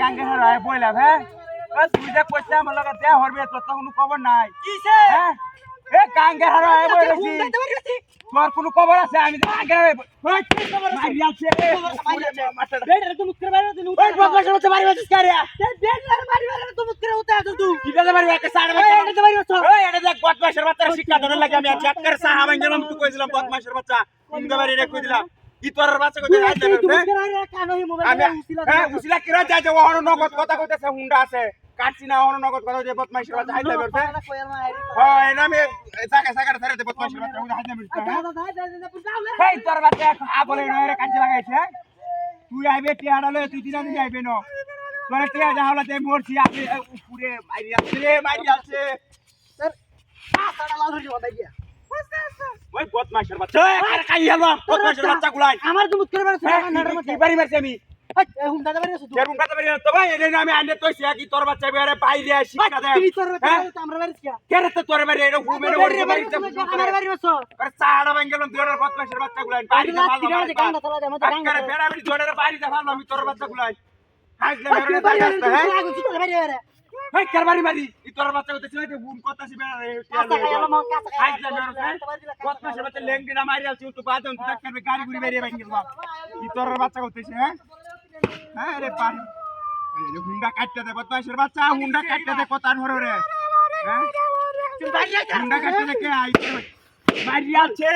গাঙ্গে হারায় বইলাম হ্যাঁ তুই যে কইছ আমার লগে দেয়া হরবে তোর তো কোনো খবর নাই কিসে হ্যাঁ এ গাঙ্গে হারায় বইলাছি তোর কোনো খবর আছে আমি গাঙ্গে ওই কি খবর মারি আছে বেড়ে তুমি মুখ করে মারবে তুমি ওই বদমাশের মধ্যে মারি বাজিস কারিয়া বেড়ে মারবে তুমি মুখ করে উঠে আসো তুই কি কাজে মারি একটা সাড়ে এটা মারি বাচ্চা ওই এটা দেখ বদমাশের বাচ্চা শিক্ষা ধরে লাগে আমি চেক করে সাহা ভাঙলাম তুই কইছিলাম বদমাশের বাচ্চা তুমি বাড়ি রে কই দিলা কি তোর বাচ্চা কই দিলা আমি হ্যাঁ উসিলা কিরা যায় যে ওহন নগদ কথা কইতেছে হুন্ডা আছে কাটছি না ওহন নগদ কথা যে বদমাশের বাচ্চা হাইতে বেরতে হ্যাঁ এনা আমি জায়গা জায়গা ধরে দে বদমাশের বাচ্চা হুন্ডা হাইতে বেরতে এই তোর বাচ্চা আগলে নয় কাজে লাগাইছে তুই আইবে টিয়াড়া লয়ে তুই দিনা দিন আইবে ন তোরে টিয়া যা হলো তে মরছি আপনি উপরে মারি আছে ওই বদমাশের বাচ্চা আরে খাই হলো বদমাশের বাচ্চা গুলাই আমার তো মুখ করে মারছে কি বাড়ি মারছি আমি হুম দাদা বাড়ি আছো কেরম কথা বাড়ি তো ভাই এনে আমি আনে তো সে কি তোর বাচ্চা বেরে বাইরে শিক্ষা দে তুই তোর তো আমরা বাড়ি কি কেরে তো তোর বাড়ি এটা ঘুমে রে ওরে বাড়ি আমার বাড়ি আছো আরে চাড়া ভাঙলাম দুয়ার বদমাশের বাচ্চা গুলাই বাড়ি দে ভালো আরে বেড়া বেড়ি জোরে বাড়ি দে ভালো আমি তোর বাচ্চা গুলাই হাইলে মেরে দাঁড়াতে হ্যাঁ ভাই কারবারি মারি ই তোর বাচ্চা কইতে ছিল যে বুন কথা সি বেড়া রে হাইলে মেরে বদমাশের বাচ্চা লেংডি না মারি আলছি তো বাদন তুই করবে গাড়ি গুড়ি বেরিয়ে ভাঙিল বাপ ই তোর বাচ্চা কইতেছে হ্যাঁ হ্যাঁ রে পারি এই হুন্ডা কাটতে দে বদমাশের বাচ্চা হুন্ডা কাটতে দে কথা নরে রে হ্যাঁ হুন্ডা কাটতে দে কে আইছে মারি আছে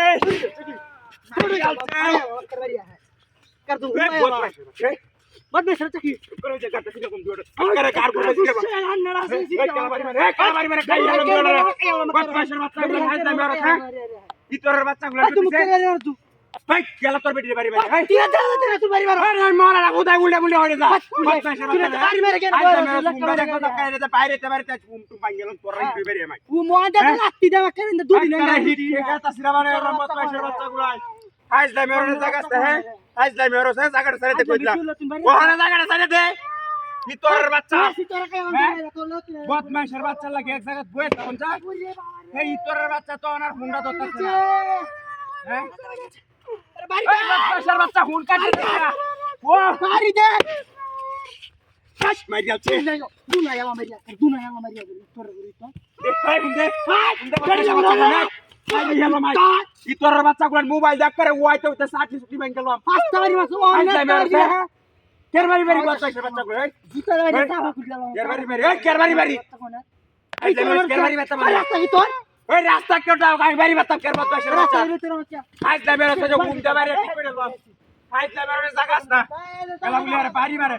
कर दूं বদমাশের কি করে যে কাটতে কি রকম জোরে আরে কার করে দিকে কালাবারি মারে খাই হলো জোরে বদমাশের বাচ্চা গুলো হাইতে মেরে হ্যাঁ ই তোর বাচ্চা গুলো तू ভাই গেল তোর বেটি বাড়ি বাড়ি ভাই তুই যা তুই বাড়ি মারো আরে মারা না উদা উল্টা উল্টা হয়ে যা বদমাশের বাচ্চা বাড়ি মেরে কেন মুন্ডা দেখো তো কাইরে দে বাইরে তে বাইরে তে টুম বাঙ্গেলন তোর রাই বেরিয়ে মাই ও মোয়াদা লাত্তি দেওয়া কেন দুদিন হিট এটা সিরাবানে বদমাশের বাচ্চা গুলো আজ দা মেরো জায়গাতে হ্যাঁ আজ দা মেরো সে জায়গাটা সারে দে কইলা ওখানে জায়গাটা সারে দে কি তোর বাচ্চা বদমাশের বাচ্চা লাগে এক জায়গা বয়ে তখন যা এই তোর বাচ্চা তো ওনার হুন্ডা ধরতেছে না হ্যাঁ বদমাশের বাচ্চা হুন কাটে দে ও বাড়ি দে কাশ মাই যাচ্ছে দুনায়া মারিয়া তোর গরি তো এই হুন্ডে ই তোর বাচ্চা গুলো মোবাইল দেখ করে ওয়াইতে হইতে 60 60 ব্যাংক গেলাম পাঁচটা বাড়ি মারছো কের বাড়ি বাড়ি বদমাশের বাচ্চা গুলো জুতা বাড়ি সাফা খুলে দাও কের বাড়ি বাড়ি কের বাড়ি বাড়ি এই যে কের বাড়ি বাচ্চা মানে রাস্তা কি তোর ওই রাস্তা কেউ দাও আমি বাড়ি বাচ্চা কের বদমাশের বাচ্চা রাস্তা তোর বাচ্চা আজ দা মেরে তো ঘুমতে পারে ঠিক করে দাও আজ দা মেরে জাগাস না এলা বলি আরে বাড়ি মারে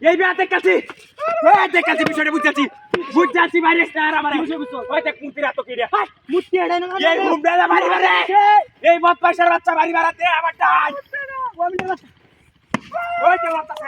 এই বিয়াতে কাছে এই দেখাচ্ছি বিষয়টা বুঝাচ্ছি বাইরে স্টার আমারে ওই দেখ মুতিরা তো কি রে মুতি এড়ে না এই ঘুমবেলা বাড়ি মারে এই বদমাশের বাচ্চা বাড়ি মারাতে আমার ডাই ওই যে বাচ্চা